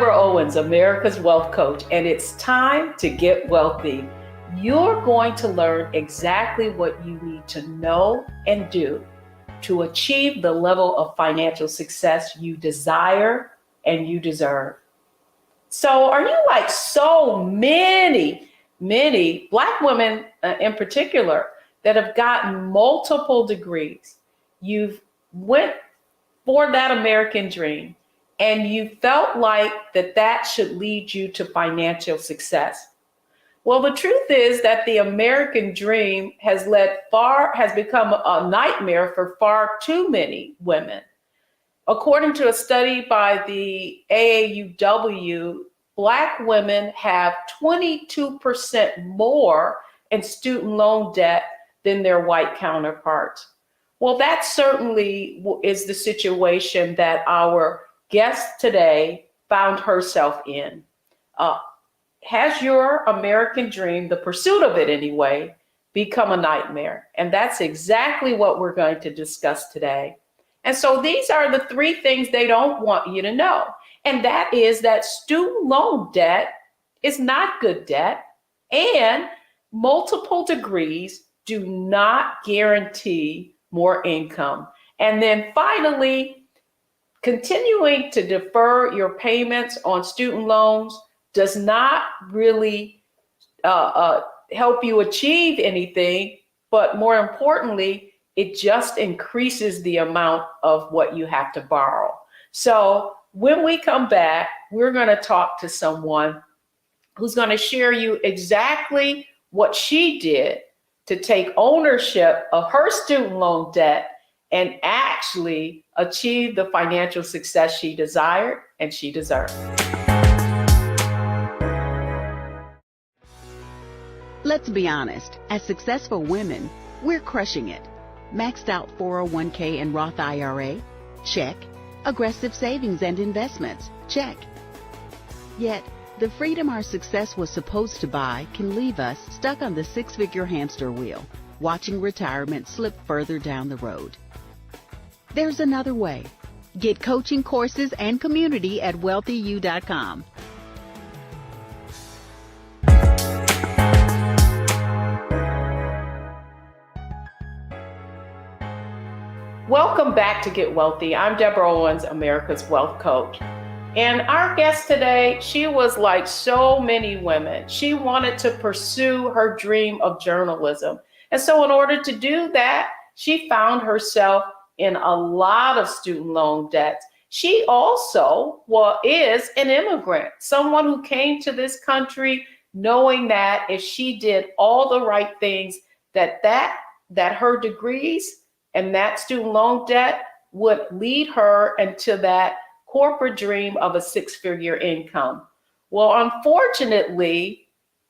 Deborah Owens, America's Wealth Coach, and it's time to get wealthy. You're going to learn exactly what you need to know and do to achieve the level of financial success you desire and you deserve. So, are you like so many Black women in particular that have gotten multiple degrees? You've went for that American dream, and you felt like that should lead you to financial success. Well, the truth is that the American dream has become a nightmare for far too many women. According to a study by the AAUW, Black women have 22% more in student loan debt than their white counterparts. Well, that certainly is the situation that our guest today found herself in. Has your American dream, the pursuit of it anyway, become a nightmare? And that's exactly what we're going to discuss today. And so these are the three things they don't want you to know. And that is that student loan debt is not good debt, and multiple degrees do not guarantee more income. And then finally, continuing to defer your payments on student loans does not really help you achieve anything, but more importantly, it just increases the amount of what you have to borrow. So when we come back, we're going to talk to someone who's going to share you exactly what she did to take ownership of her student loan debt and actually achieve the financial success she desired and she deserved. Let's be honest, as successful women, we're crushing it. Maxed out 401k and Roth IRA? Check. Aggressive savings and investments? Check. Yet, the freedom our success was supposed to buy can leave us stuck on the six-figure hamster wheel, watching retirement slip further down the road. There's another way. Get coaching courses and community at wealthyu.com. Welcome back to Get Wealthy. I'm Deborah Owens, America's Wealth Coach. And our guest today, she was like so many women. She wanted to pursue her dream of journalism. And so in order to do that, she found herself in a lot of student loan debts. She also is an immigrant, someone who came to this country knowing that if she did all the right things, that her degrees and that student loan debt would lead her into that corporate dream of a six-figure income. Well, unfortunately,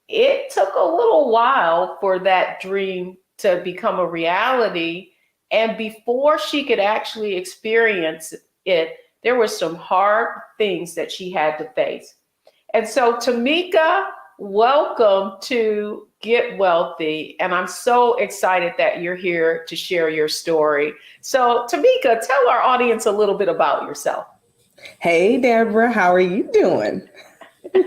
it took a little while for that dream to become a reality. And before she could actually experience it, there were some hard things that she had to face. And so, Tamika, welcome to Get Wealthy. And I'm so excited that you're here to share your story. So, Tamika, tell our audience a little bit about yourself. Hey, Deborah, how are you doing?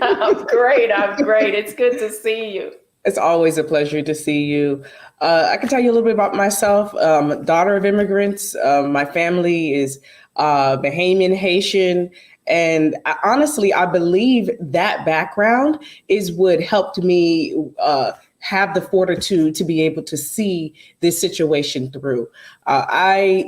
I'm great. It's good to see you. It's always a pleasure to see you. I can tell you a little bit about myself. Daughter of immigrants. My family is Bahamian, Haitian. And honestly, I believe that background is what helped me have the fortitude to be able to see this situation through. I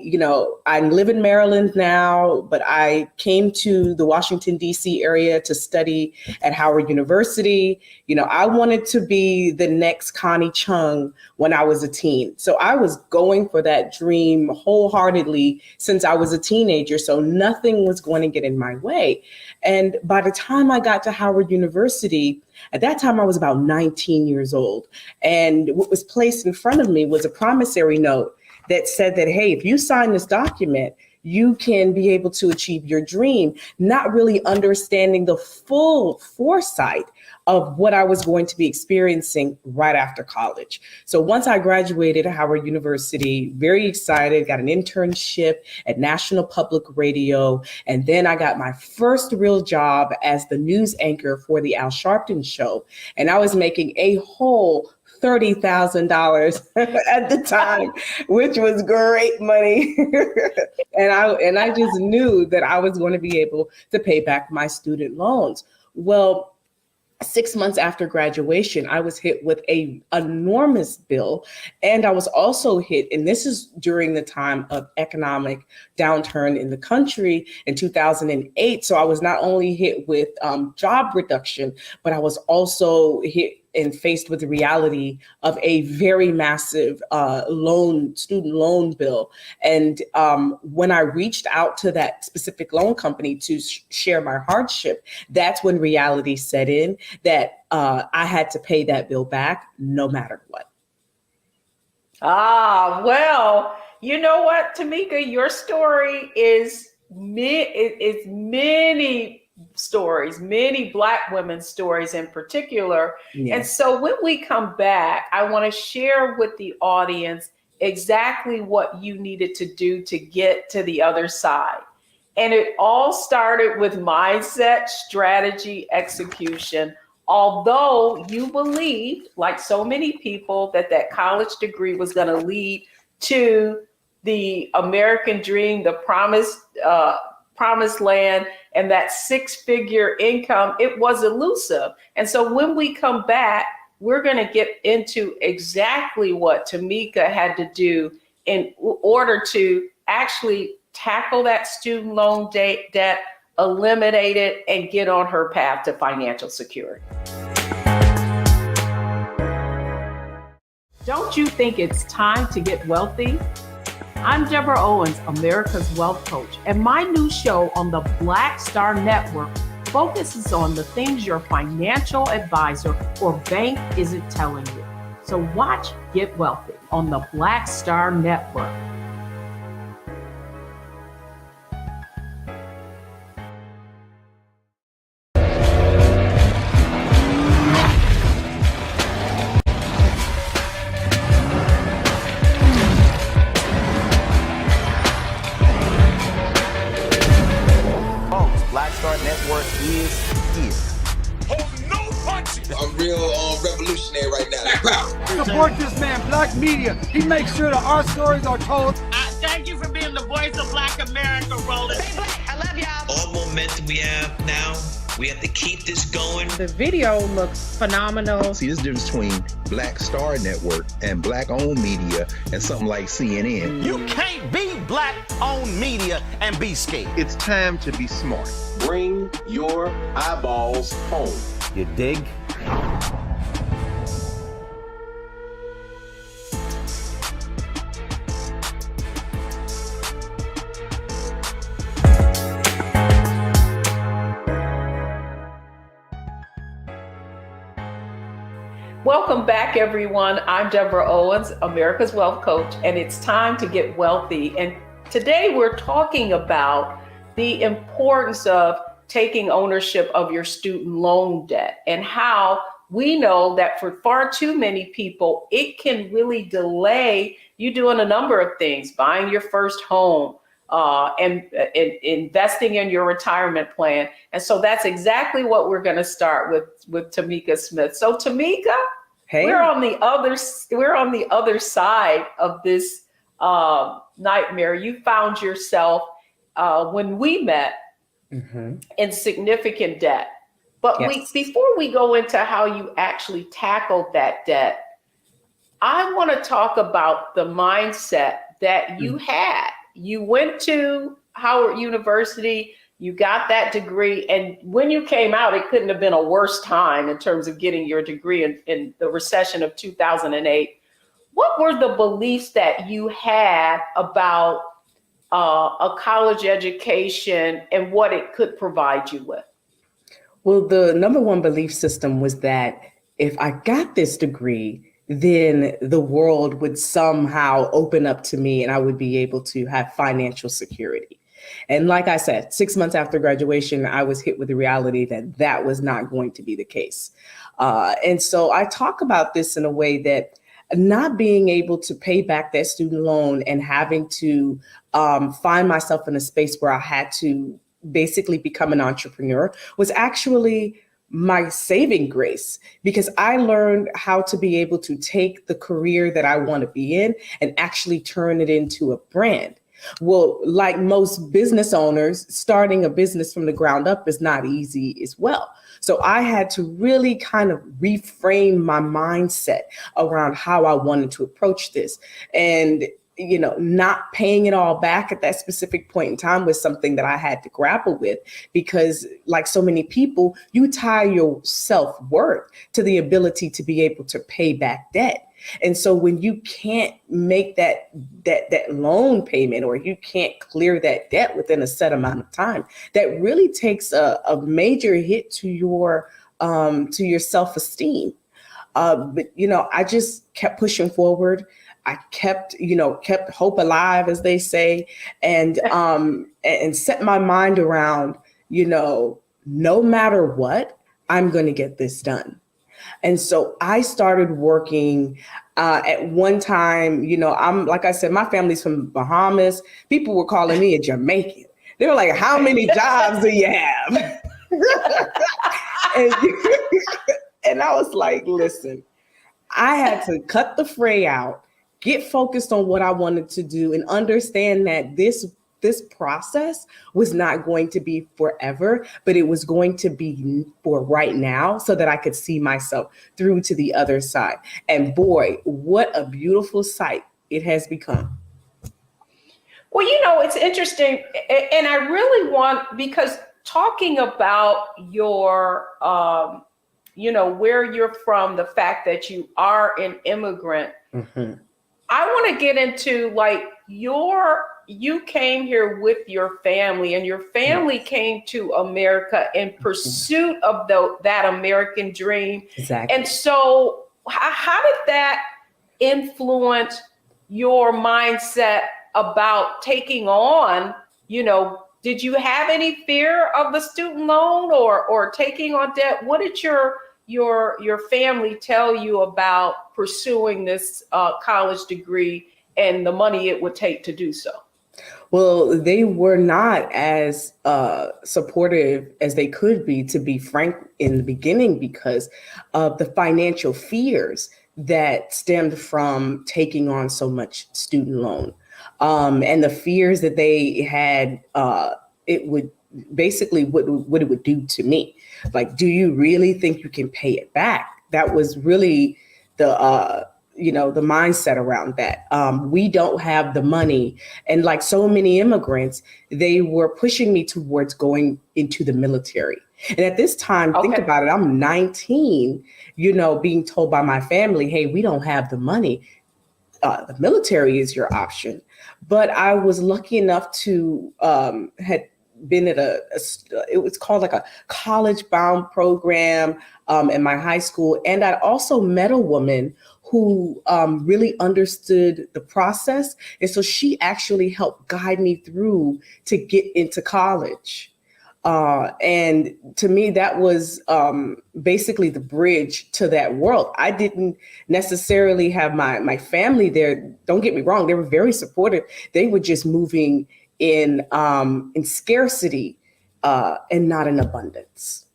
live in Maryland now, but I came to the Washington, D.C. area to study at Howard University. I wanted to be the next Connie Chung when I was a teen. So I was going for that dream wholeheartedly since I was a teenager. So nothing was going to get in my way. And by the time I got to Howard University, at that time I was about 19 years old. And what was placed in front of me was a promissory note that said that, hey, if you sign this document, you can be able to achieve your dream, not really understanding the full foresight of what I was going to be experiencing right after college. So once I graduated at Howard University, very excited, got an internship at National Public Radio, and then I got my first real job as the news anchor for the Al Sharpton Show. And I was making a whole $30,000 at the time, which was great money. and I just knew that I was going to be able to pay back my student loans. Well, 6 months after graduation, I was hit with a enormous bill. And I was also hit, and this is during the time of economic downturn in the country in 2008. So I was not only hit with job reduction, but I was also hit and faced with the reality of a very massive student loan bill. And when I reached out to that specific loan company to share my hardship, that's when reality set in that I had to pay that bill back no matter what. Well, you know what, Tamika, your story is many stories, many Black women's stories in particular. Yes. And so when we come back, I want to share with the audience exactly what you needed to do to get to the other side. And it all started with mindset, strategy, execution. Although you believed, like so many people, that college degree was going to lead to the American dream, the promised land, and that six-figure income, it was elusive. And so when we come back, we're going to get into exactly what Tamika had to do in order to actually tackle that student loan debt, eliminate it, and get on her path to financial security. Don't you think it's time to get wealthy? I'm Deborah Owens, America's Wealth Coach, and my new show on the Black Star Network focuses on the things your financial advisor or bank isn't telling you. So watch Get Wealthy on the Black Star Network. I'm real revolutionary right now. Support this man, Black Media. He makes sure that our stories are told. Thank you for being the voice of Black America, Roland. Stay black. I love y'all. All momentum we have now, we have to keep this going. The video looks phenomenal. See, there's a difference between Black Star Network and Black-owned media and something like CNN. You can't be Black-owned media and be scared. It's time to be smart. Bring your eyeballs home. You dig? Welcome back, everyone. I'm Deborah Owens, America's Wealth Coach, and it's time to get wealthy. And today we're talking about the importance of taking ownership of your student loan debt and how we know that for far too many people, it can really delay you doing a number of things, buying your first home, and investing in your retirement plan. And so that's exactly what we're going to start with Tamika Smith. So Tamika, Hey. we're on the other side of this nightmare. You found yourself when we met in significant debt. But Yes. before we go into how you actually tackled that debt, I want to talk about the mindset that you had. You went to Howard University, you got that degree, and when you came out, it couldn't have been a worse time in terms of getting your degree in the recession of 2008. What were the beliefs that you had about a college education and what it could provide you with? Well, the number one belief system was that if I got this degree, then the world would somehow open up to me and I would be able to have financial security. And like I said, 6 months after graduation, I was hit with the reality that that was not going to be the case. And so I talk about this in a way that not being able to pay back that student loan and having to find myself in a space where I had to basically become an entrepreneur was actually my saving grace, because I learned how to be able to take the career that I want to be in and actually turn it into a brand. Well, like most business owners, starting a business from the ground up is not easy as well. So I had to really kind of reframe my mindset around how I wanted to approach this. And not paying it all back at that specific point in time was something that I had to grapple with, because like so many people, you tie your self-worth to the ability to be able to pay back debt. And so when you can't make that loan payment, or you can't clear that debt within a set amount of time, that really takes a major hit to your self-esteem. But I just kept pushing forward. I kept hope alive, as they say, and set my mind around, no matter what, I'm going to get this done. And so I started working at one time. I'm, like I said, my family's from Bahamas. People were calling me a Jamaican. They were like, how many jobs do you have? and I was like, listen, I had to cut the fray out, get focused on what I wanted to do, and understand that this process was not going to be forever, but it was going to be for right now, so that I could see myself through to the other side. And boy, what a beautiful sight it has become. Well, it's interesting. And I really want, because talking about your, where you're from, the fact that you are an immigrant, Mm-hmm. I want to get into like you came here with your family, and your family Yes. came to America in pursuit of that American dream. Exactly. And so how did that influence your mindset about taking on, did you have any fear of the student loan or taking on debt? What did your family tell you about pursuing this college degree and the money it would take to do so? Well, they were not as supportive as they could be, to be frank, in the beginning, because of the financial fears that stemmed from taking on so much student loan, and the fears that they had. It would basically what it would do to me. Like, do you really think you can pay it back? That was really the the mindset around that. We don't have the money. And like so many immigrants, they were pushing me towards going into the military. And at this time, think about it, I'm 19, being told by my family, hey, we don't have the money. The military is your option. But I was lucky enough to had been at it was called like a college bound program in my high school. And I also met a woman who really understood the process. And so she actually helped guide me through to get into college. And to me, that was basically the bridge to that world. I didn't necessarily have my family there. Don't get me wrong. They were very supportive. They were just moving in scarcity and not in abundance.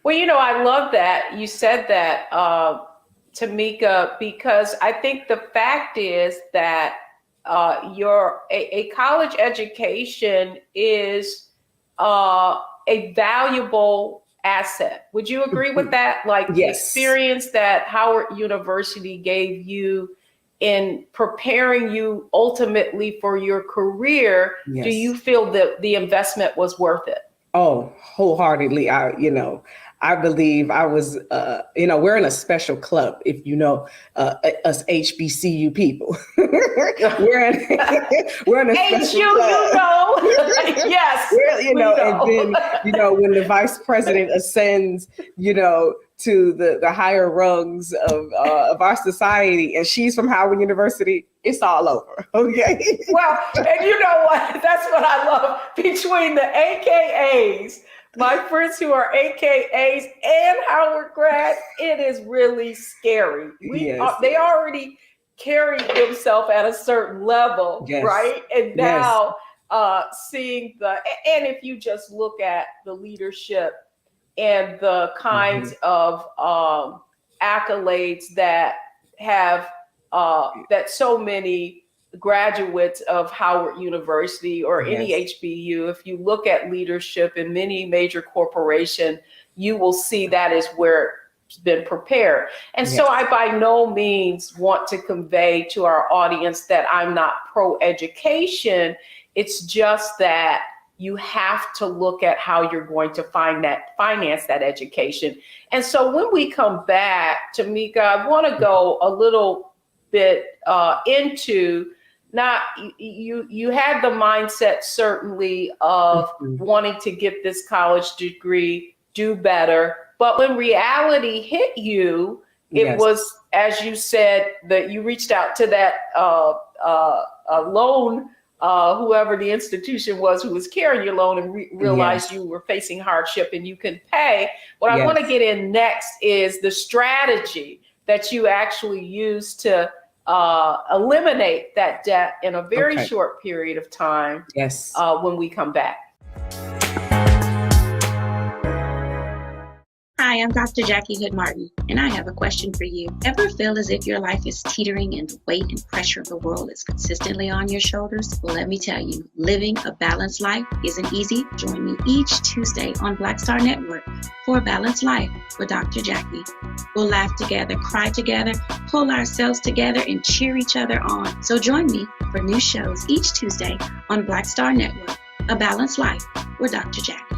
Well, I love that you said that, Tamika, because I think the fact is that a college education is a valuable asset. Would you agree with that? Like the Yes. experience that Howard University gave you in preparing you ultimately for your career, do you feel that the investment was worth it? Oh, wholeheartedly. I believe I was, we're in a special club, if you know us HBCU people. we're in a special club. Yes, And then, when the vice president ascends, to the higher rungs of our society, and she's from Howard University, it's all over. Okay. Well, and you know what? That's what I love between the AKAs, my friends who are AKAs and Howard grads. It is really scary. They already carry themselves at a certain level, right? And now seeing and if you just look at the leadership and the kinds of accolades that have that so many graduates of Howard University or any HBU, if you look at leadership in many major corporations, you will see that is where it's been prepared. And so I by no means want to convey to our audience that I'm not pro-education. It's just that you have to look at how you're going to finance that education. And so when we come back, Tamika, I want to go a little bit into you had the mindset certainly of wanting to get this college degree, do better, but when reality hit you, it was, as you said, that you reached out to that loan, whoever the institution was who was carrying your loan, and realized you were facing hardship and you couldn't pay. What I want to get in next is the strategy that you actually used to eliminate that debt in a very short period of time. When we come back. Hi, I'm Dr. Jackie Hood Martin, and I have a question for you. Ever feel as if your life is teetering and the weight and pressure of the world is consistently on your shoulders? Well, let me tell you, living a balanced life isn't easy. Join me each Tuesday on Black Star Network for A Balanced Life with Dr. Jackie. We'll laugh together, cry together, pull ourselves together, and cheer each other on. So join me for new shows each Tuesday on Black Star Network, A Balanced Life with Dr. Jackie.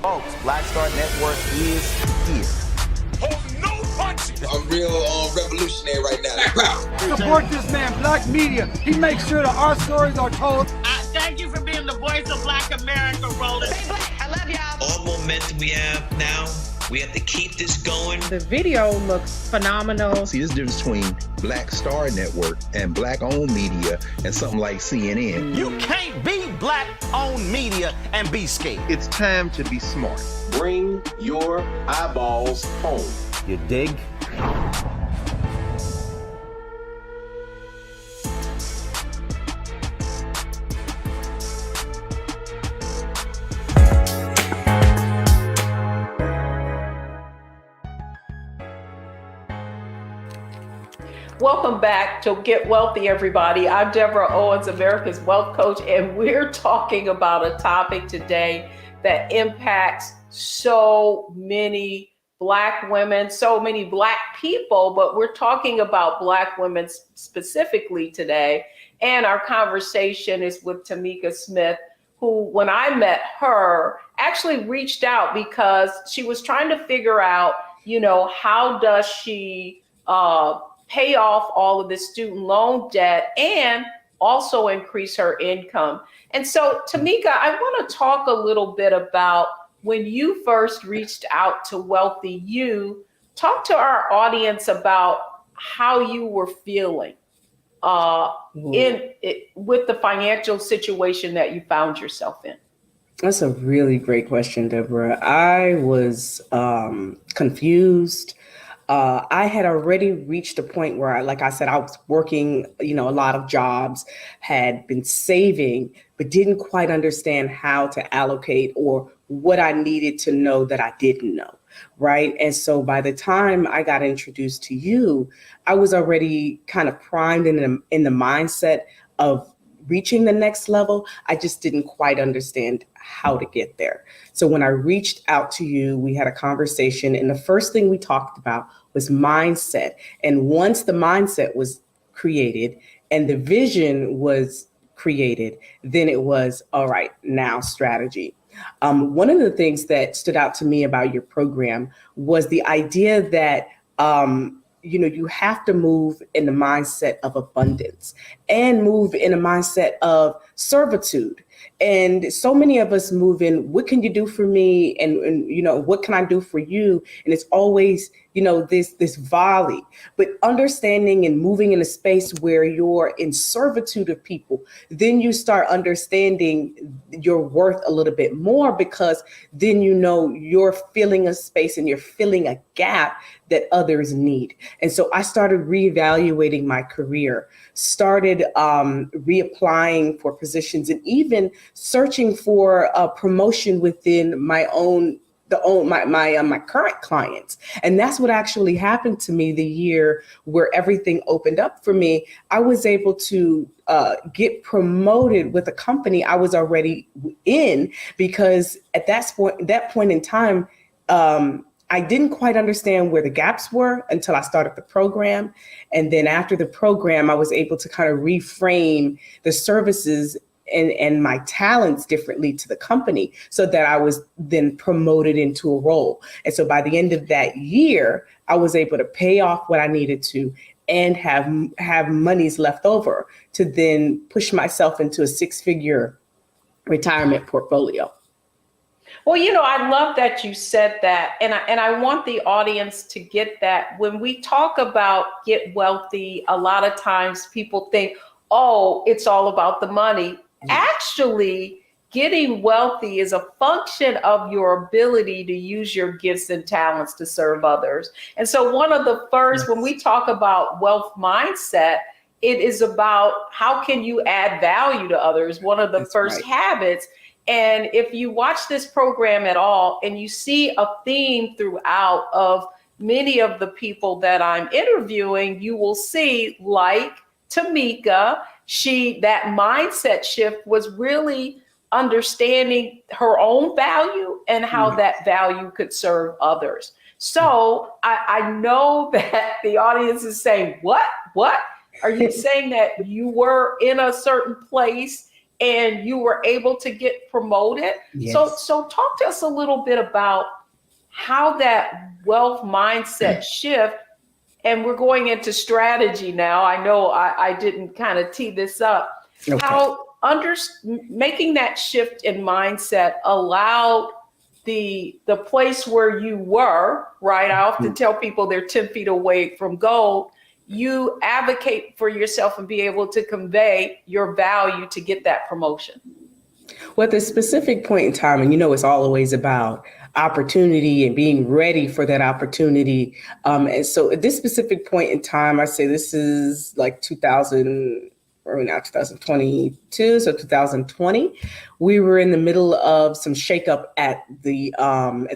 Folks, Black Star Network is here. Oh, no punches! I'm real revolutionary right now. Support this man, Black Media. He makes sure that our stories are told. Thank you for being the voice of Black America, Roland. Stay black. I love y'all. All momentum we have now, we have to keep this going. The video looks phenomenal. See, there's a difference between Black Star Network and black-owned media and something like CNN. You can't be black-owned media and be scared. It's time to be smart. Bring your eyeballs home. You dig? Welcome back to Get Wealthy, everybody. I'm Deborah Owens, America's Wealth Coach, and we're talking about a topic today that impacts so many Black women, so many Black people, but we're talking about Black women specifically today. And our conversation is with Tamika Smith, who, when I met her, actually reached out because she was trying to figure out, how does she pay off all of the student loan debt and also increase her income. And so, Tamika, I want to talk a little bit about when you first reached out to Wealthy You. Talk to our audience about how you were feeling with the financial situation that you found yourself in. That's a really great question, Deborah. I was confused. I had already reached a point where, like I said, I was working, a lot of jobs, had been saving, but didn't quite understand how to allocate or what I needed to know that I didn't know. Right. And so by the time I got introduced to you, I was already kind of primed in the mindset of reaching the next level. I just didn't quite understand how to get there. So when I reached out to you, we had a conversation, and the first thing we talked about was mindset. And once the mindset was created and the vision was created, then it was, all right, now strategy. One of the things that stood out to me about your program was the idea that you have to move in the mindset of abundance and move in a mindset of servitude. And so many of us move in, what can you do for me? And what can I do for you? And it's always, this volley, but understanding and moving in a space where you're in servitude of people, then you start understanding your worth a little bit more, because then you're filling a space and you're filling a gap that others need. And so I started reevaluating my career, started reapplying for positions, and even searching for a promotion within my current clients. And that's what actually happened to me the year where everything opened up for me. I was able to get promoted with a company I was already in, because at that point in time, I didn't quite understand where the gaps were until I started the program. And then after the program, I was able to kind of reframe the services and my talents differently to the company, so that I was then promoted into a role. And so by the end of that year, I was able to pay off what I needed to and have monies left over to then push myself into a 6-figure retirement portfolio. Well, I love that you said that. And I want the audience to get that. When we talk about get wealthy, a lot of times people think, oh, it's all about the money. Actually, getting wealthy is a function of your ability to use your gifts and talents to serve others. And so one of the first, when we talk about wealth mindset, it is about how can you add value to others? One of the first habits. And if you watch this program at all and you see a theme throughout of many of the people that I'm interviewing, you will see, like Tamika, that mindset shift was really understanding her own value and how that value could serve others. So I know that the audience is saying, what? Are you saying that you were in a certain place and you were able to get promoted? Yes. So talk to us a little bit about how that wealth mindset shift, and we're going into strategy now. I know I didn't kind of tee this up. Okay. How making that shift in mindset allowed the place where you were, right? I often tell people they're 10 feet away from gold. You advocate for yourself and be able to convey your value to get that promotion. Well, at this specific point in time, and it's always about opportunity and being ready for that opportunity. And so at this specific point in time, I say this is like 2022, so 2020, we were in the middle of some shakeup at the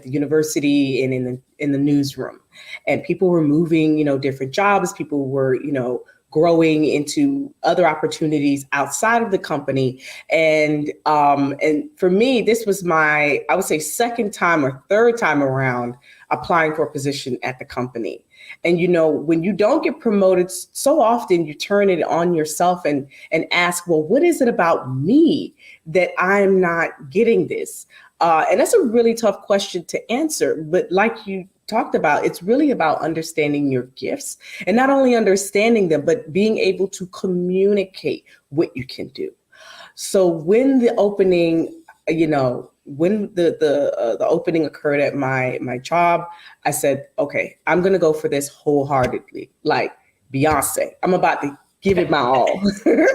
university and in the newsroom, and people were moving, different jobs. People were, growing into other opportunities outside of the company. And for me, this was I would say second time or third time around applying for a position at the company. And, when you don't get promoted, so often you turn it on yourself and ask, well, what is it about me that I'm not getting this? And that's a really tough question to answer. But like you talked about, it's really about understanding your gifts, and not only understanding them, but being able to communicate what you can do. So when the opening, when the opening occurred at my job, I said, okay, I'm gonna go for this wholeheartedly, like Beyonce. I'm about to give it my all. Okay?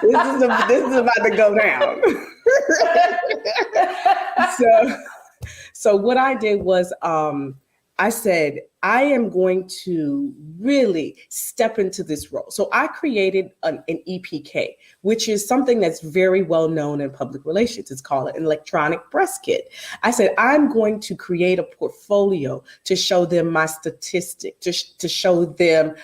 This is about to go down. So what I did was, I said, I am going to really step into this role. So I created an EPK, which is something that's very well known in public relations. It's called an electronic press kit. I said, I'm going to create a portfolio to show them my statistics, to show them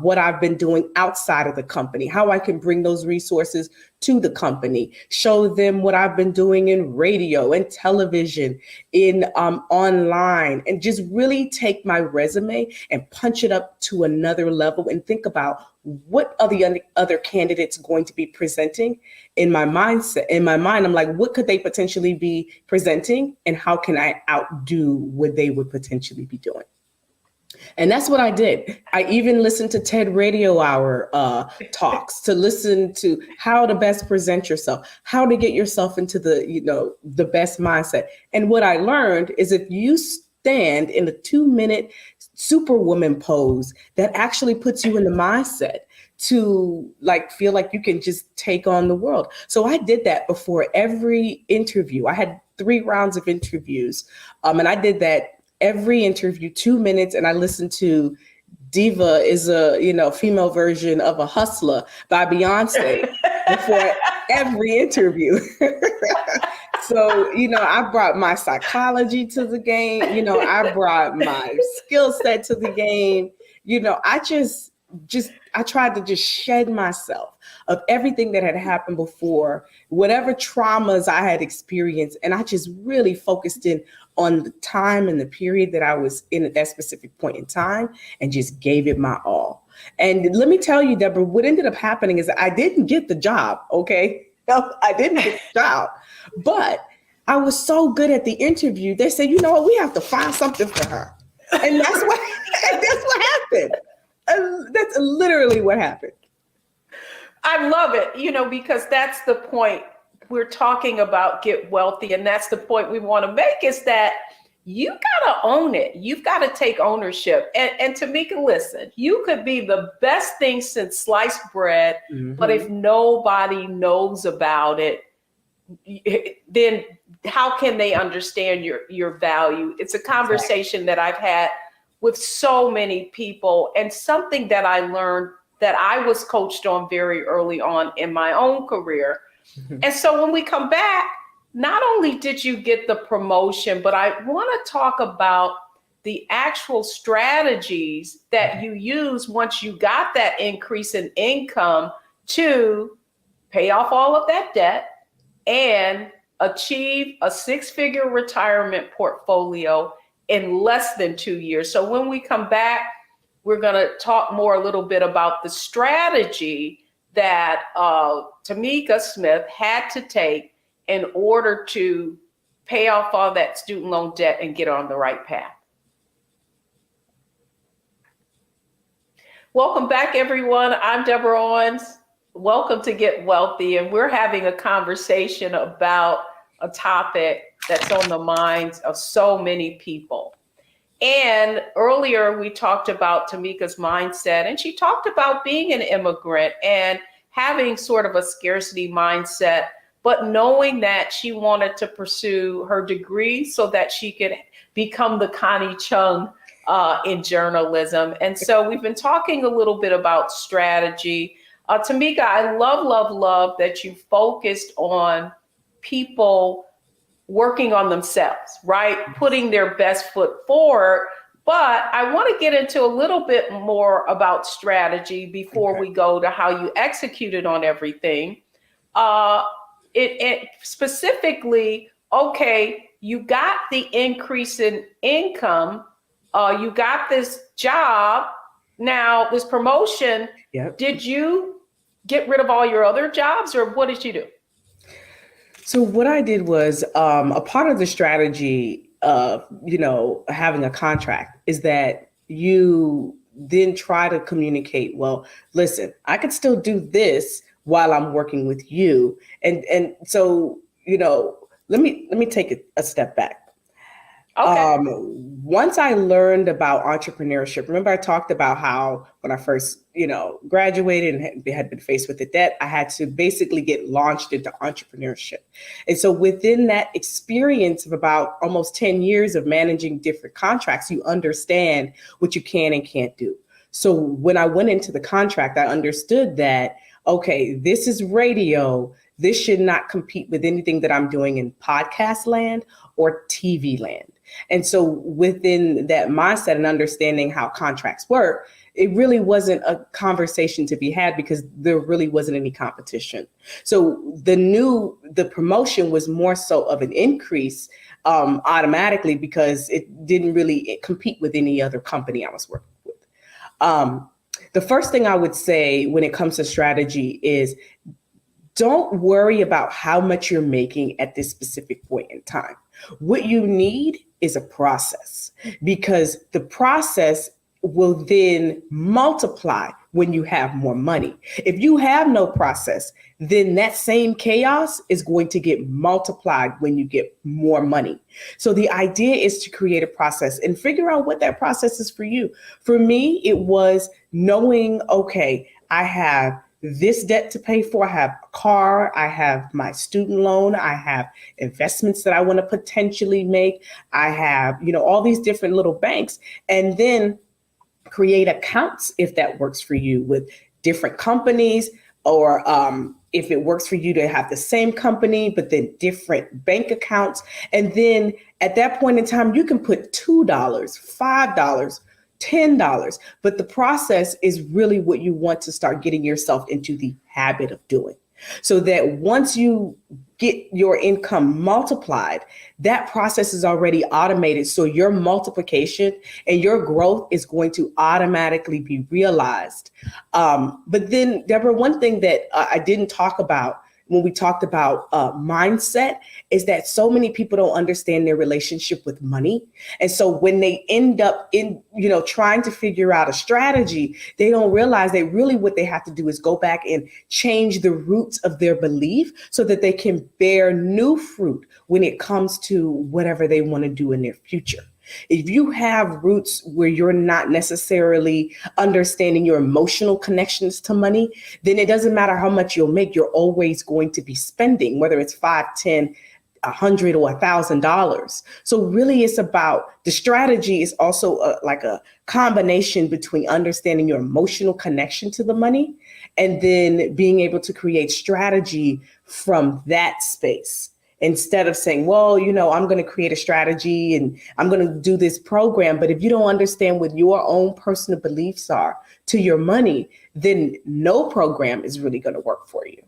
what I've been doing outside of the company, how I can bring those resources to the company, show them what I've been doing in radio and television, in online, and just really take my resume and punch it up to another level and think about what are the other candidates going to be presenting. In my mindset, in my mind, I'm like, what could they potentially be presenting, and how can I outdo what they would potentially be doing? And that's what I did. I even listened to TED Radio Hour talks to listen to how to best present yourself, how to get yourself into the best mindset. And what I learned is if you stand in a 2-minute superwoman pose, that actually puts you in the mindset to feel like you can just take on the world. So I did that before every interview. I had 3 rounds of interviews, and I did that every interview, 2 minutes, and I listened to Diva is a female version of a hustler by Beyonce before every interview. So, I brought my psychology to the game. I brought my skill set to the game. I tried to just shed myself of everything that had happened before, whatever traumas I had experienced. And I just really focused in on the time and the period that I was in at that specific point in time, and just gave it my all. And let me tell you, Deborah, what ended up happening is I didn't get the job. Okay. No, I didn't get the job, but I was so good at the interview. They said, you know what, we have to find something for her. And that's what happened. That's literally what happened. I love it, because that's the point we're talking about, get wealthy. And that's the point we want to make, is that you got to own it. You've got to take ownership. And Tamika, listen, you could be the best thing since sliced bread, but if nobody knows about it, then how can they understand your value? It's a conversation that I've had with so many people, and something that I learned that I was coached on very early on in my own career. And so when we come back, not only did you get the promotion, but I want to talk about the actual strategies that you use once you got that increase in income to pay off all of that debt and achieve a 6-figure retirement portfolio in less than 2 years. So when we come back, we're going to talk more a little bit about the strategy that Tamika Smith had to take in order to pay off all that student loan debt and get on the right path. Welcome back, everyone. I'm Deborah Owens. Welcome to Get Wealthy. And we're having a conversation about a topic that's on the minds of so many people. And earlier we talked about Tamika's mindset, and she talked about being an immigrant and having sort of a scarcity mindset, but knowing that she wanted to pursue her degree so that she could become the Connie Chung in journalism. And so we've been talking a little bit about strategy. Tamika, I love that you focused on people working on themselves, right? Putting their best foot forward. But I want to get into a little bit more about strategy before we go to how you executed on everything. It specifically, okay, you got the increase in income, you got this job, now this promotion. Yep. Did you get rid of all your other jobs, or what did you do? So what I did was, a part of the strategy of, having a contract is that you then try to communicate, well, listen, I could still do this while I'm working with you. And so, let me take a step back. Okay. Once I learned about entrepreneurship, remember I talked about how when I first, graduated and had been faced with the debt, I had to basically get launched into entrepreneurship. And so within that experience of about almost 10 years of managing different contracts, you understand what you can and can't do. So when I went into the contract, I understood that, okay, this is radio. This should not compete with anything that I'm doing in podcast land or TV land. And so within that mindset and understanding how contracts work, it really wasn't a conversation to be had because there really wasn't any competition. So the promotion was more so of an increase automatically because it didn't really compete with any other company I was working with. The first thing I would say when it comes to strategy is don't worry about how much you're making at this specific point in time. What you need is a process, because the process will then multiply when you have more money. If you have no process, then that same chaos is going to get multiplied when you get more money. So the idea is to create a process and figure out what that process is for you. For me, it was knowing, okay, I have this debt to pay for. I have a car. I have my student loan. I have investments that I want to potentially make. I have, all these different little banks, and then create accounts if that works for you with different companies, or if it works for you to have the same company, but then different bank accounts. And then at that point in time, you can put $2, $5, $10, but the process is really what you want to start getting yourself into the habit of doing. So that once you get your income multiplied, that process is already automated. So your multiplication and your growth is going to automatically be realized. But then, Deborah, one thing that I didn't talk about when we talked about mindset is that so many people don't understand their relationship with money. And so when they end up in, trying to figure out a strategy, they don't realize that really what they have to do is go back and change the roots of their belief so that they can bear new fruit when it comes to whatever they want to do in their future. If you have roots where you're not necessarily understanding your emotional connections to money, then it doesn't matter how much you'll make, you're always going to be spending, whether it's $5, $10, $100 or $1,000. So really it's about the strategy is also like a combination between understanding your emotional connection to the money and then being able to create strategy from that space. Instead of saying, well, I'm going to create a strategy and I'm going to do this program. But if you don't understand what your own personal beliefs are to your money, then no program is really going to work for you.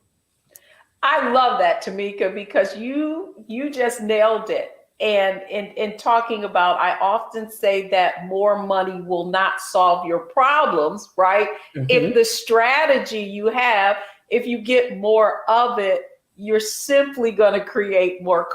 I love that, Tamika, because you just nailed it. And in talking about, I often say that more money will not solve your problems, right? Mm-hmm. If the strategy you have, if you get more of it, you're simply going to create more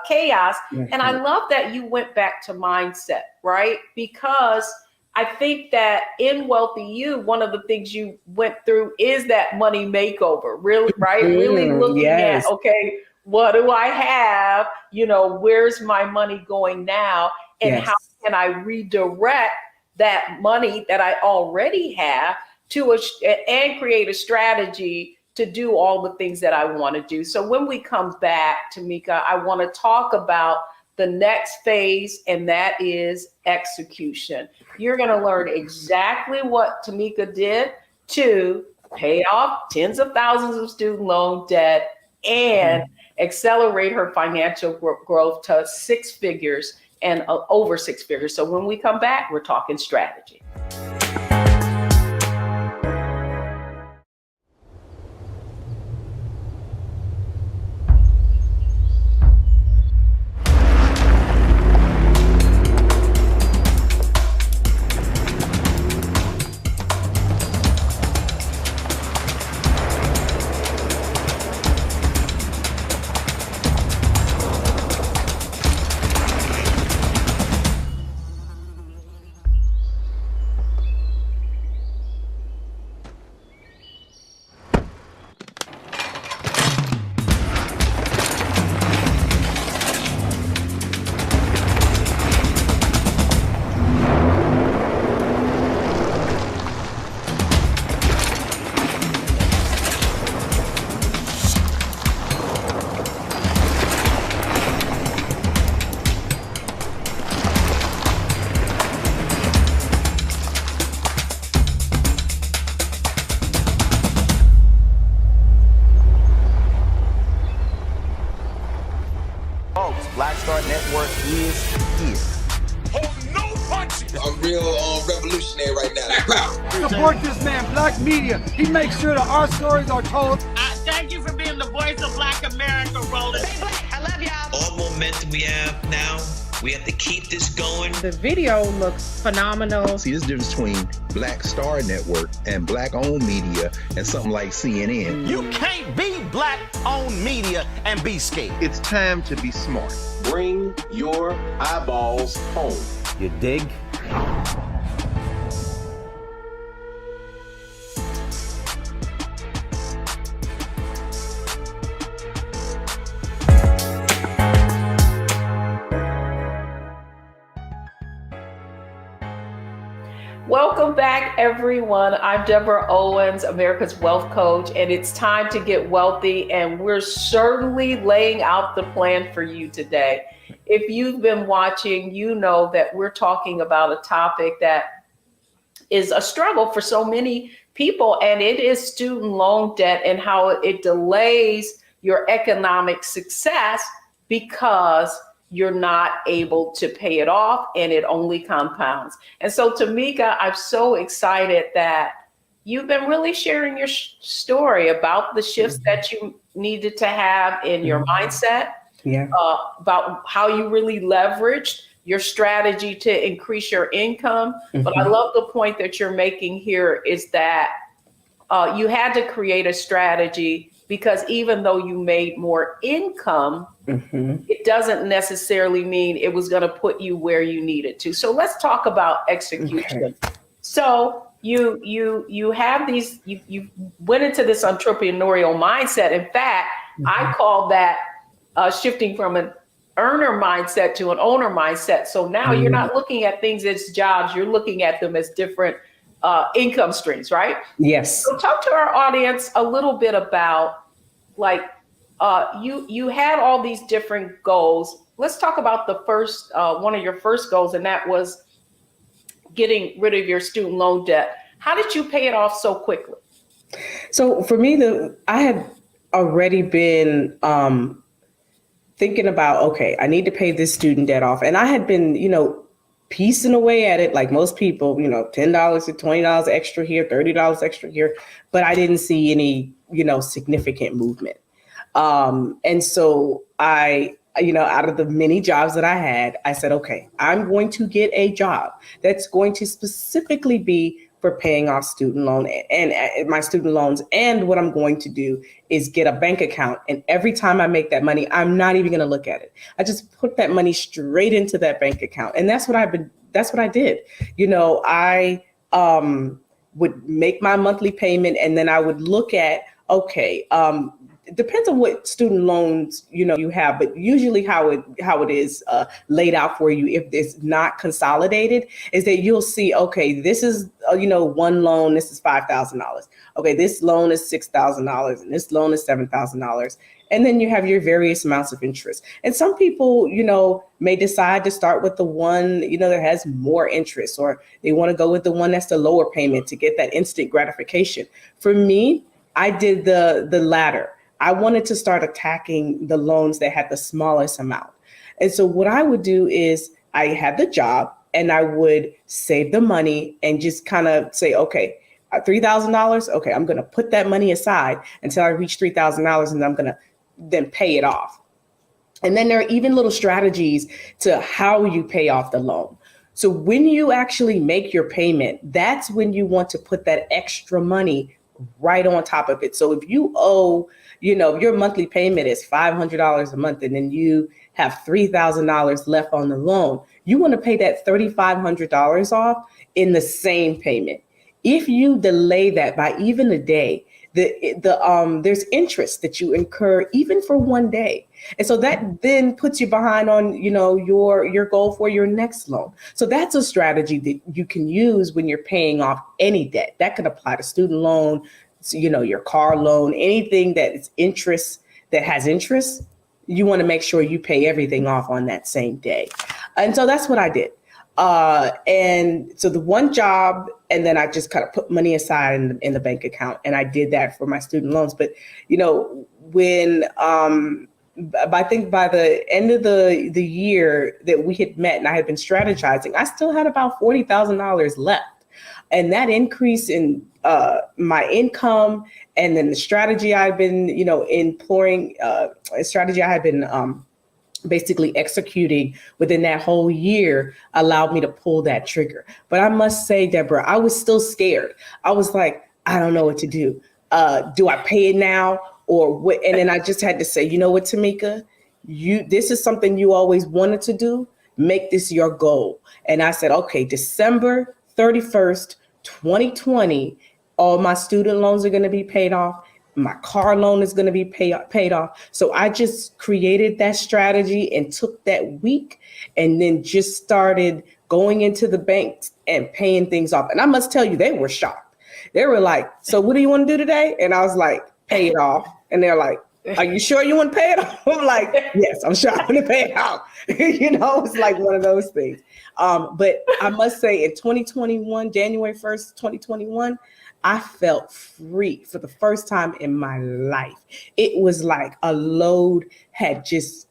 chaos. Mm-hmm. And I love that you went back to mindset, right? Because I think that in Wealthy You, one of the things you went through is that money makeover, really, right? Really looking at, okay, what do I have? Where's my money going now? And how can I redirect that money that I already have and create a strategy to do all the things that I want to do. So when we come back, Tamika, I want to talk about the next phase, and that is execution. You're going to learn exactly what Tamika did to pay off tens of thousands of student loan debt and accelerate her financial growth to six figures and over six figures. So when we come back, we're talking strategy. Black power. Support this man, Black Media. He makes sure that our stories are told. Thank you for being the voice of Black America, Roland. Stay black. I love y'all. All momentum we have now, we have to keep this going. The video looks phenomenal. See, there's a difference between Black Star Network and Black-owned media and something like CNN. You can't be Black-owned media and be scared. It's time to be smart. Bring your eyeballs home. You dig? Welcome back, everyone. I'm Deborah Owens, America's Wealth Coach, and it's time to get wealthy, and we're certainly laying out the plan for you today. If you've been watching, you know that we're talking about a topic that is a struggle for so many people, and it is student loan debt and how it delays your economic success because you're not able to pay it off and it only compounds. And so, Tamika, I'm so excited that you've been really sharing your story about the shifts that you needed to have in your mindset, about how you really leveraged your strategy to increase your income. But I love the point that you're making here is that you had to create a strategy because even though you made more income, it doesn't necessarily mean it was going to put you where you needed to. So let's talk about execution. Okay. So you have these, you went into this entrepreneurial mindset. In fact, I call that shifting from an earner mindset to an owner mindset. So now you're not looking at things as jobs, you're looking at them as different income streams, right? Yes. So talk to our audience a little bit about you had all these different goals. Let's talk about the first one of your first goals, and that was getting rid of your student loan debt. How did you pay it off so quickly? So for me, I had already been thinking about, okay, I need to pay this student debt off. And I had been, piecing away at it like most people, $10 to $20 extra here, $30 extra here, but I didn't see any, significant movement. And so I, out of the many jobs that I had, I said, okay, I'm going to get a job that's going to specifically be for paying off student loan and my student loans. And what I'm going to do is get a bank account. And every time I make that money, I'm not even going to look at it. I just put that money straight into that bank account. And that's what I did. I would make my monthly payment and then I would look at, okay, it depends on what student loans, you have, but usually how it is laid out for you, if it's not consolidated, is that you'll see, okay, this is, one loan, this is $5,000. Okay, this loan is $6,000 and this loan is $7,000. And then you have your various amounts of interest. And some people, may decide to start with the one, that has more interest, or they want to go with the one that's the lower payment to get that instant gratification. For me, I did the latter. I wanted to start attacking the loans that had the smallest amount. And so what I would do is I had the job and I would save the money and just kind of say, okay, $3,000. Okay, I'm going to put that money aside until I reach $3,000 and I'm going to then pay it off. And then there are even little strategies to how you pay off the loan. So when you actually make your payment, that's when you want to put that extra money right on top of it. So if you owe, your monthly payment is $500 a month and then you have $3,000 left on the loan, you want to pay that $3,500 off in the same payment. If you delay that by even a day, there's interest that you incur even for one day. And so that then puts you behind on, your goal for your next loan. So that's a strategy that you can use when you're paying off any debt. That could apply to student loan, your car loan, anything that is that has interest. You want to make sure you pay everything off on that same day. And so that's what I did. And so the one job, and then I just kind of put money aside in the bank account, and I did that for my student loans. But, when I think by the end of the year that we had met and I had been strategizing, I still had about $40,000 left. And that increase in my income, and then the strategy I've been, employing, a strategy I had been basically executing within that whole year allowed me to pull that trigger. But I must say, Deborah, I was still scared. I was like, I don't know what to do. Do I pay it now or what? And then I just had to say, you know what, Tamika, this is something you always wanted to do. Make this your goal. And I said, okay, December 31st, 2020, all my student loans are going to be paid off. My car loan is going to be paid off. So I just created that strategy and took that week and then just started going into the bank and paying things off. And I must tell you, they were shocked. They were like, so what do you want to do today? And I was like, pay it off. And they're like, are you sure you want to pay it off? I'm like, yes, I'm sure I want to pay it off. It's like one of those things. But I must say in 2021, January 1st, 2021, I felt free for the first time in my life. It was like a load had just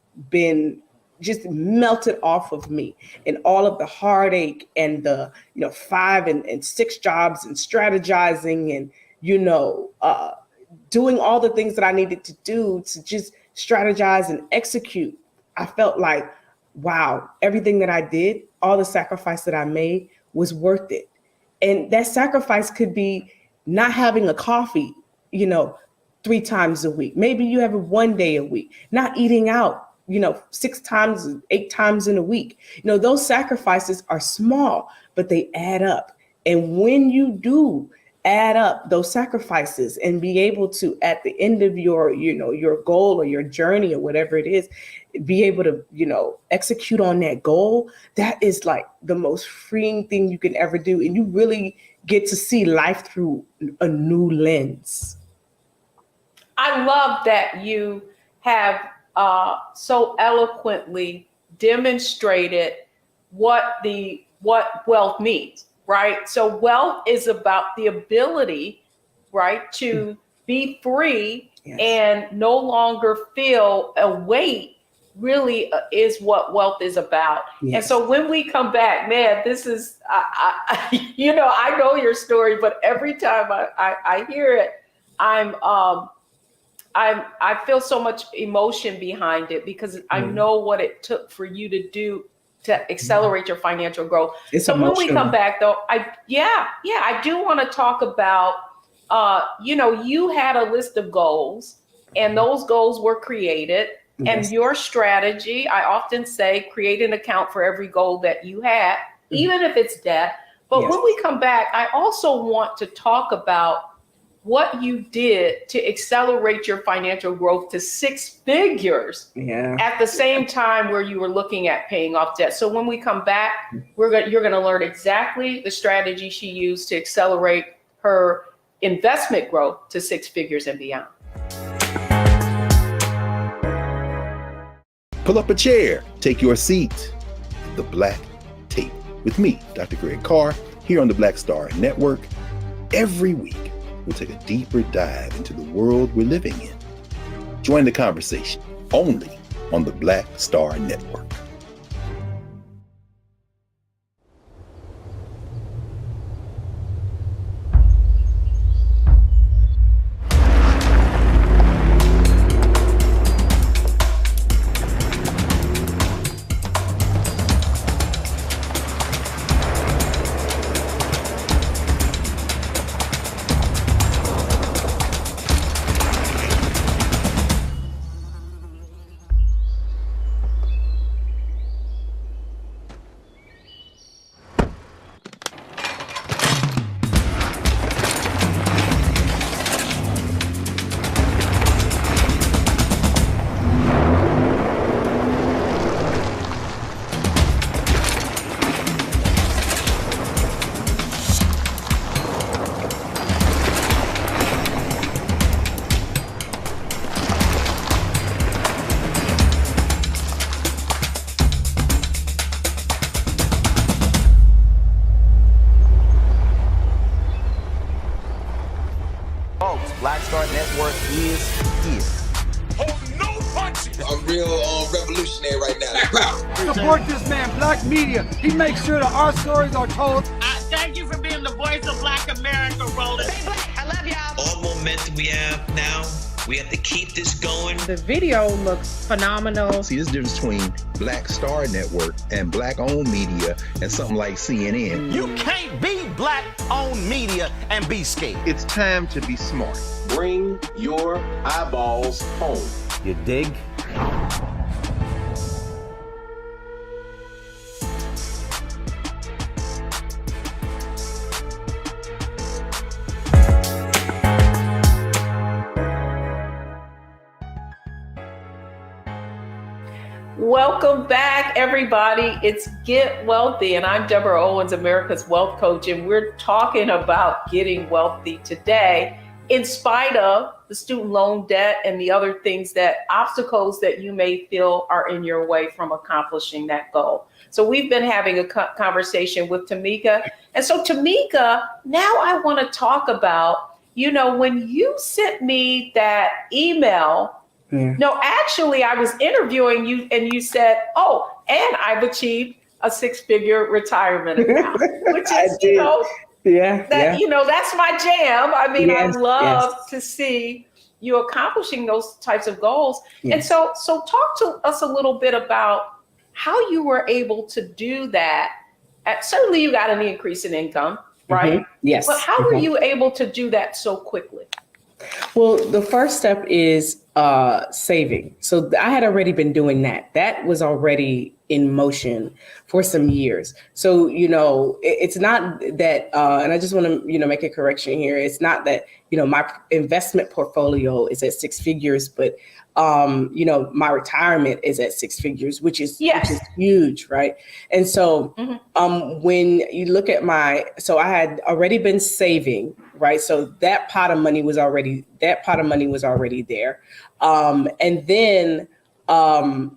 melted off of me, and all of the heartache and the 5 and 6 jobs and strategizing and doing all the things that I needed to do to just strategize and execute. I felt like, wow, everything that I did, all the sacrifice that I made was worth it. And that sacrifice could be not having a coffee, 3 times a week. Maybe you have it 1 day a week, not eating out, 6 times, 8 times in a week. Those sacrifices are small, but they add up. And when you do add up those sacrifices and be able to, at the end of your goal or your journey or whatever it is, be able to, execute on that goal, that is like the most freeing thing you can ever do. And you really get to see life through a new lens. I love that you have so eloquently demonstrated what wealth means, right? So wealth is about the ability, right, to be free and no longer feel a weight. Really is what wealth is about. Yes. And so when we come back, man, this is, I know your story, but every time I hear it, I feel so much emotion behind it because I know what it took for you to do to accelerate your financial growth. It's so emotional. When we come back though, I do want to talk about, you had a list of goals and those goals were created. And your strategy, I often say, create an account for every goal that you have, even if it's debt. But when we come back, I also want to talk about what you did to accelerate your financial growth to 6 figures at the same time where you were looking at paying off debt. So when we come back, you're going to learn exactly the strategy she used to accelerate her investment growth to 6 figures and beyond. Pull up a chair, take your seat. The Black Tape with me, Dr. Greg Carr, here on the Black Star Network. Every week, we'll take a deeper dive into the world we're living in. Join the conversation only on the Black Star Network. Black Star Network is here. Oh, no punches! I'm real revolutionary right now. Support this man, Black Media. He makes sure that our stories are told. Thank you for for being the voice of Black America, Roland. Stay black. I love y'all. All momentum we have now, we have to keep this going. The video looks phenomenal. See, this difference between Black Star Network and Black-owned media and something like CNN. You can't be Black-owned media and be scared. It's time to be smart. Bring your eyeballs home. You dig? Welcome back, everybody. It's Get Wealthy, and I'm Deborah Owens, America's Wealth Coach, and we're talking about getting wealthy today in spite of the student loan debt and the other things obstacles that you may feel are in your way from accomplishing that goal. So we've been having a conversation with Tamika. And so Tamika, now I want to talk about, when you sent me that email. Yeah. No, actually, I was interviewing you and you said, and I've achieved a six-figure retirement account, which is, that's my jam. I mean, yes, I love to see you accomplishing those types of goals. Yes. And so talk to us a little bit about how you were able to do that. Certainly, you got an increase in income, right? Mm-hmm. Yes. But how were you able to do that so quickly? Well, the first step is saving. So I had already been doing that. That was already in motion for some years. So, it's not that, and I just want to, make a correction here. It's not that, my investment portfolio is at six figures, but, my retirement is at six figures, which is huge, right? And so when you look at I had already been saving, right? So that pot of money was already there. And then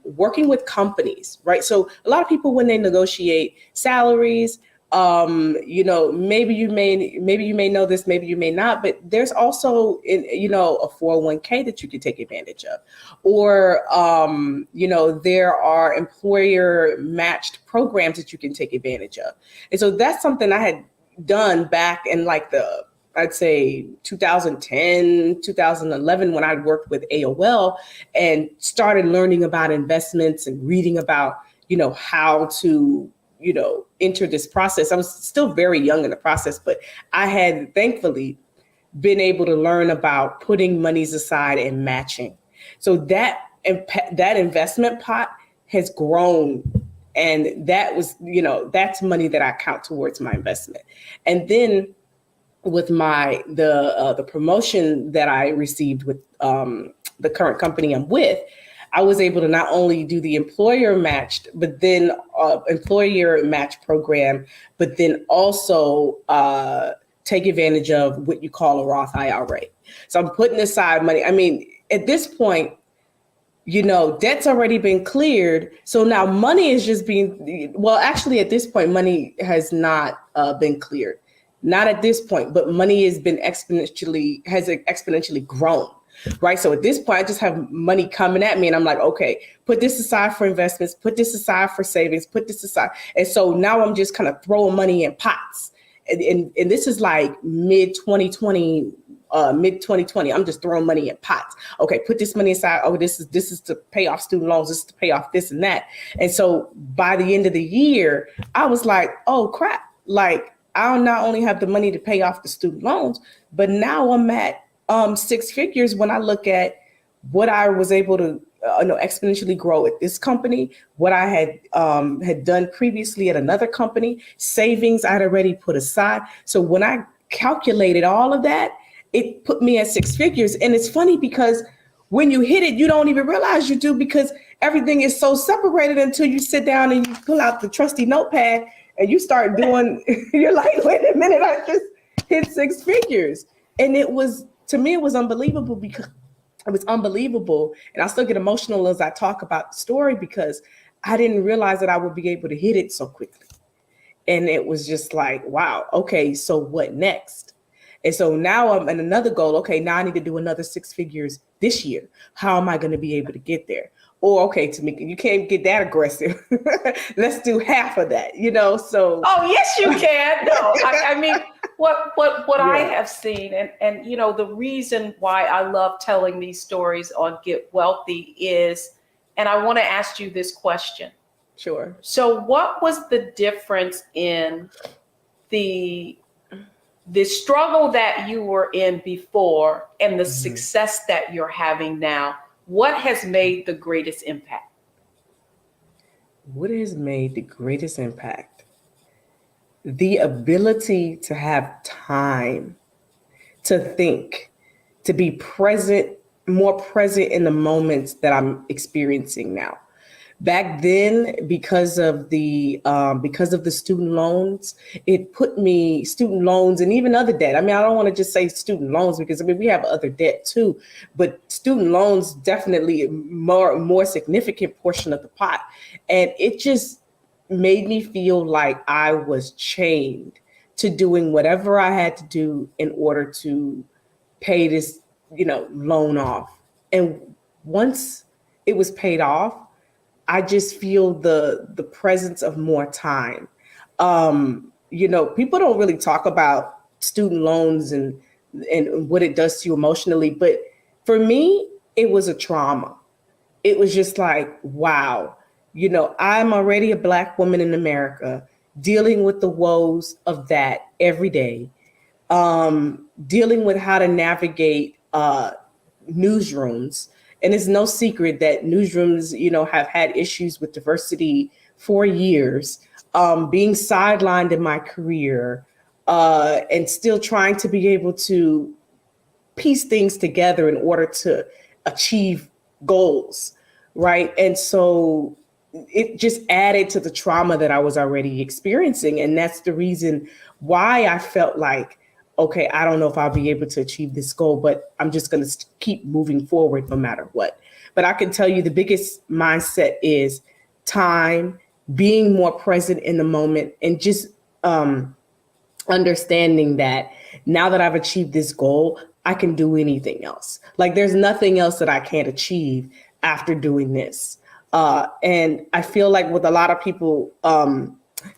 working with companies, right? So a lot of people, when they negotiate salaries, maybe you may know this, maybe you may not, but there's also a 401k that you can take advantage of, or there are employer matched programs that you can take advantage of. And so that's something I had done back in I'd say 2010, 2011, when I worked with AOL and started learning about investments and reading about, how to, enter this process. I was still very young in the process, but I had thankfully been able to learn about putting monies aside and matching. So that investment pot has grown. And that was, that's money that I count towards my investment. And then with the promotion that I received with the current company I'm with, I was able to not only do the employer match program, but then also take advantage of what you call a Roth IRA. So I'm putting aside money. I mean, at this point, debt's already been cleared. So now money is just actually at this point, money has not been cleared. Not at this point, but money has exponentially grown, right? So at this point, I just have money coming at me and I'm like, okay, put this aside for investments, put this aside for savings, put this aside. And so now I'm just kind of throwing money in pots. And this is like mid 2020, I'm just throwing money in pots. Okay, put this money aside. Oh, this is to pay off student loans. This is to pay off this and that. And so by the end of the year, I was like, oh crap, I'll not only have the money to pay off the student loans, but now I'm at six figures when I look at what I was able to exponentially grow at this company, what I had done previously at another company, savings I'd already put aside. So when I calculated all of that, it put me at six figures. And it's funny because when you hit it, you don't even realize you do, because everything is so separated until you sit down and you pull out the trusty notepad and you start doing, you're like, wait a minute, I just hit six figures. And to me, it was unbelievable, because it was unbelievable. And I still get emotional as I talk about the story, because I didn't realize that I would be able to hit it so quickly. And it was just like, wow, okay, so what next? And so now I'm in another goal. Okay, now I need to do another six figures this year. How am I going to be able to get there? Or, okay, Tamika, you can't get that aggressive. Let's do half of that, so. Oh, yes, you can. No, I mean, what I have seen, and the reason why I love telling these stories on Get Wealthy is, and I want to ask you this question. Sure. So what was the difference in the struggle that you were in before and the success that you're having now? What has made the greatest impact? What has made the greatest impact? The ability to have time to think, to be present, more present in the moments that I'm experiencing now. Back then, because of the student loans, it put me student loans and even other debt. I mean, I don't want to just say student loans because we have other debt too, but student loans definitely more significant portion of the pot, and it just made me feel like I was chained to doing whatever I had to do in order to pay this loan off. And once it was paid off, I just feel the presence of more time. People don't really talk about student loans and what it does to you emotionally, but for me, it was a trauma. It was just like, wow, I'm already a Black woman in America dealing with the woes of that every day, dealing with how to navigate newsrooms. And it's no secret that newsrooms, have had issues with diversity for years, being sidelined in my career, and still trying to be able to piece things together in order to achieve goals, right? And so it just added to the trauma that I was already experiencing. And that's the reason why I felt like, okay, I don't know if I'll be able to achieve this goal, but I'm just going to keep moving forward no matter what. But I can tell you the biggest mindset is time, being more present in the moment, and just understanding that now that I've achieved this goal, I can do anything else. Like there's nothing else that I can't achieve after doing this. And I feel like with a lot of people,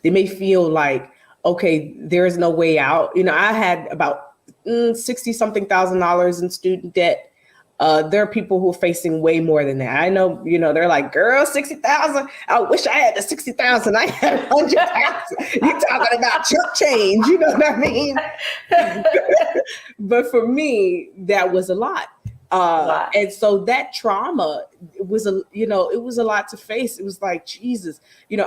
they may feel like, okay, there is no way out. I had about 60 something $1,000 in student debt. There are people who are facing way more than that. I know, they're like, girl, 60,000. I wish I had the 60,000. I had 100,000. You're talking about chump change. You know what I mean? But for me, that was a lot. Wow. And so that trauma was it was a lot to face. It was like, Jesus,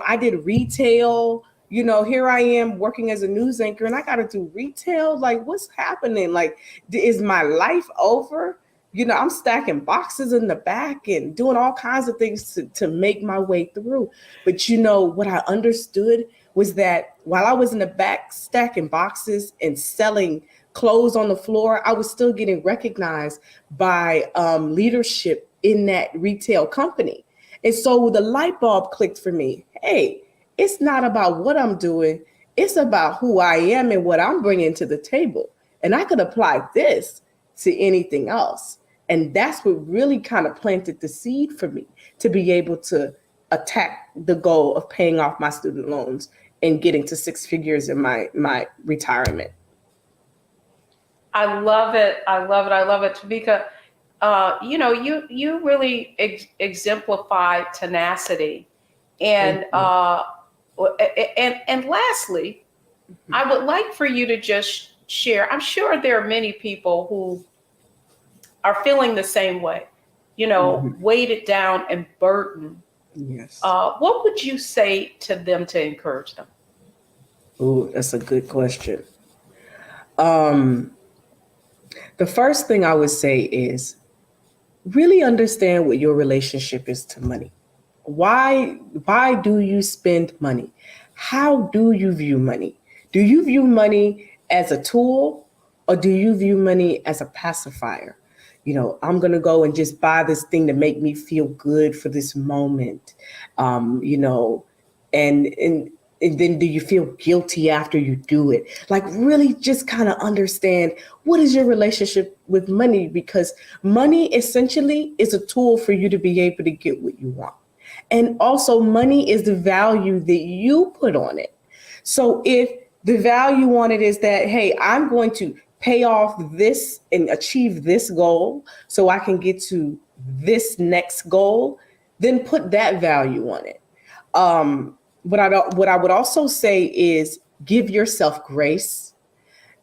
I did retail. Here I am working as a news anchor and I got to do retail. Like, what's happening? Like, is my life over? I'm stacking boxes in the back and doing all kinds of things to make my way through. But what I understood was that while I was in the back stacking boxes and selling clothes on the floor, I was still getting recognized by leadership in that retail company. And so the light bulb clicked for me. Hey, it's not about what I'm doing. It's about who I am and what I'm bringing to the table. And I could apply this to anything else. And that's what really kind of planted the seed for me to be able to attack the goal of paying off my student loans and getting to six figures in my retirement. I love it. I love it. I love it. Tamika, you really exemplify tenacity. And and lastly, I would like for you to just share. I'm sure there are many people who are feeling the same way, weighted down and burdened. Yes. What would you say to them to encourage them? Oh, that's a good question. The first thing I would say is really understand what your relationship is to money. Why do you spend money? How do you view money? Do you view money as a tool or do you view money as a pacifier? I'm going to go and just buy this thing to make me feel good for this moment. And And then do you feel guilty after you do it? Like really just kind of understand what is your relationship with money, because money essentially is a tool for you to be able to get what you want. And also money is the value that you put on it. So if the value on it is that, hey, I'm going to pay off this and achieve this goal so I can get to this next goal, then put that value on it. What I would also say is give yourself grace.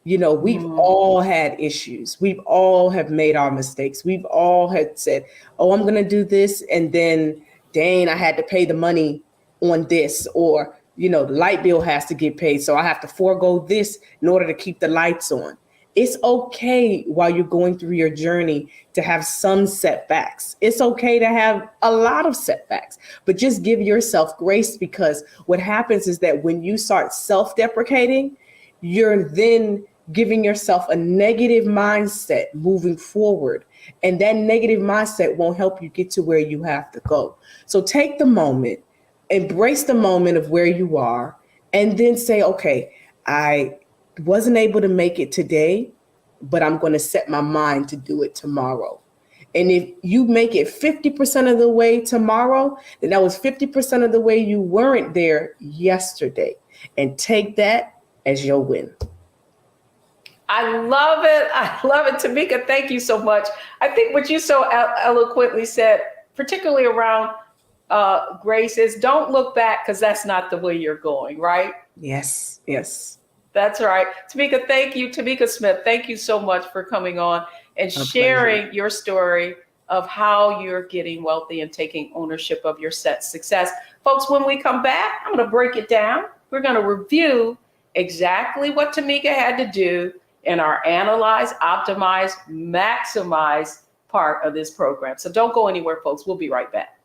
You know, we've all had issues. We've all have made our mistakes. We've all had said, oh, I'm going to do this. And then, dang, I had to pay the money on this, or, you know, the light bill has to get paid. So I have to forego this in order to keep the lights on. It's okay while you're going through your journey to have some setbacks. It's okay to have a lot of setbacks, but just give yourself grace, because what happens is that when you start self-deprecating, you're then giving yourself a negative mindset moving forward. And that negative mindset won't help you get to where you have to go. So take the moment, embrace the moment of where you are, and then say, okay, I wasn't able to make it today, but I'm going to set my mind to do it tomorrow. And if you make it 50% of the way tomorrow, then that was 50% of the way you weren't there yesterday. And take that as your win. I love it. I love it. Tamika, thank you so much. I think what you so eloquently said, particularly around grace, is don't look back, because that's not the way you're going, right? Yes, yes. That's right. Tamika, thank you. Tamika Smith, thank you so much for coming on and sharing your story of how you're getting wealthy and taking ownership of your success. Folks, when we come back, I'm going to break it down. We're going to review exactly what Tamika had to do in our analyze, optimize, maximize part of this program. So don't go anywhere, folks. We'll be right back.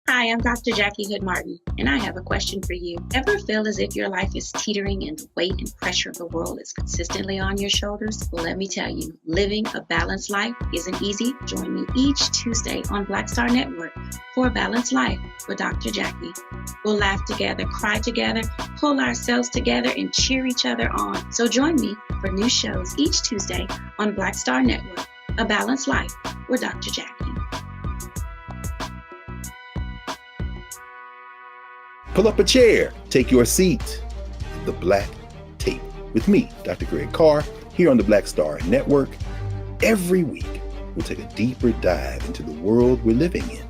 Hi, I'm Dr. Jackie Hood Martin, and I have a question for you. Ever feel as if your life is teetering and the weight and pressure of the world is consistently on your shoulders? Well, let me tell you, living a balanced life isn't easy. Join me each Tuesday on Black Star Network for A Balanced Life with Dr. Jackie. We'll laugh together, cry together, pull ourselves together, and cheer each other on. So join me for new shows each Tuesday on Black Star Network, A Balanced Life with Dr. Jackie. Pull up a chair, take your seat. The Black Tape with me, Dr. Greg Carr, here on the Black Star Network. Every week, we'll take a deeper dive into the world we're living in.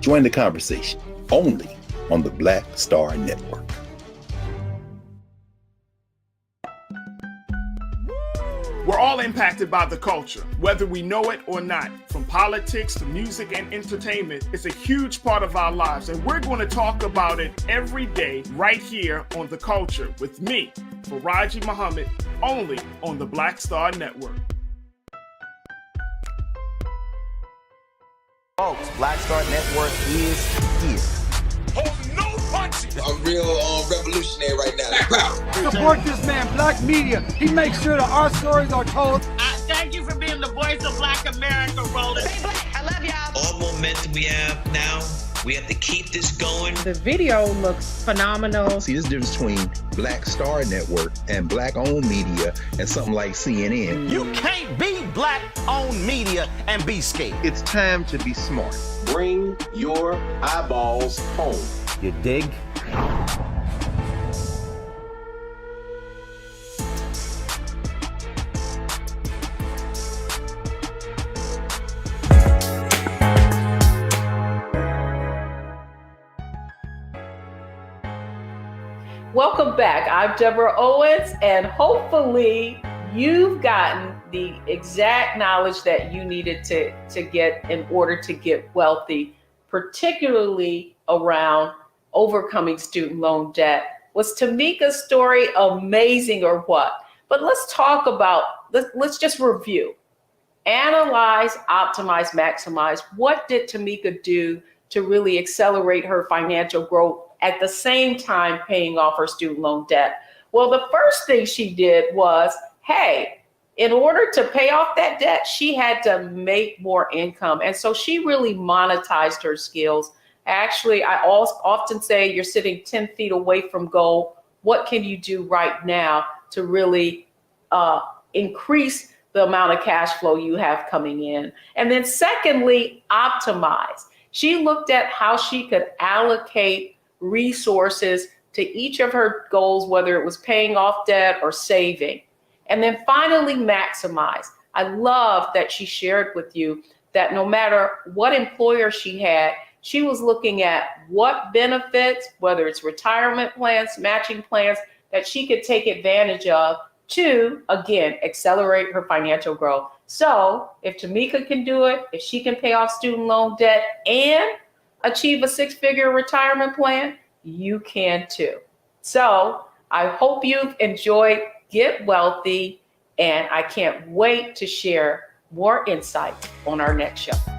Join the conversation only on the Black Star Network. We're all impacted by the culture, whether we know it or not. From politics to music and entertainment, it's a huge part of our lives, and we're going to talk about it every day right here on The Culture with me, Faraji Muhammad, only on the Black Star Network. Folks, Black Star Network is here. Oh, no punches! I'm real revolutionary right now. Support this man, Black Media. He makes sure that our stories are told. Thank you for being the voice of Black America, Roland. Stay black. I love y'all. All momentum we have now, we have to keep this going. The video looks phenomenal. See, there's a difference between Black Star Network and Black-owned media and something like CNN. You can't be Black-owned media and be scared. It's time to be smart. Bring your eyeballs home. You dig? Welcome back. I'm Deborah Owens, and hopefully you've gotten the exact knowledge that you needed to get in order to get wealthy, particularly around overcoming student loan debt. Was Tamika's story amazing or what? But let's talk about, let's just review. Analyze, optimize, maximize. What did Tamika do to really accelerate her financial growth at the same time paying off her student loan debt? Well, the first thing she did was, hey, in order to pay off that debt, she had to make more income. And so she really monetized her skills Actually, I often say you're sitting 10 feet away from goal. What can you do right now to really increase the amount of cash flow you have coming in? And then secondly, optimize. She looked at how she could allocate resources to each of her goals, whether it was paying off debt or saving. And then finally, maximize. I love that she shared with you that no matter what employer she had, she was looking at what benefits, whether it's retirement plans, matching plans, that she could take advantage of to, again, accelerate her financial growth. So if Tamika can do it, if she can pay off student loan debt and achieve a six-figure retirement plan, you can too. So I hope you've enjoyed Get Wealthy, and I can't wait to share more insight on our next show.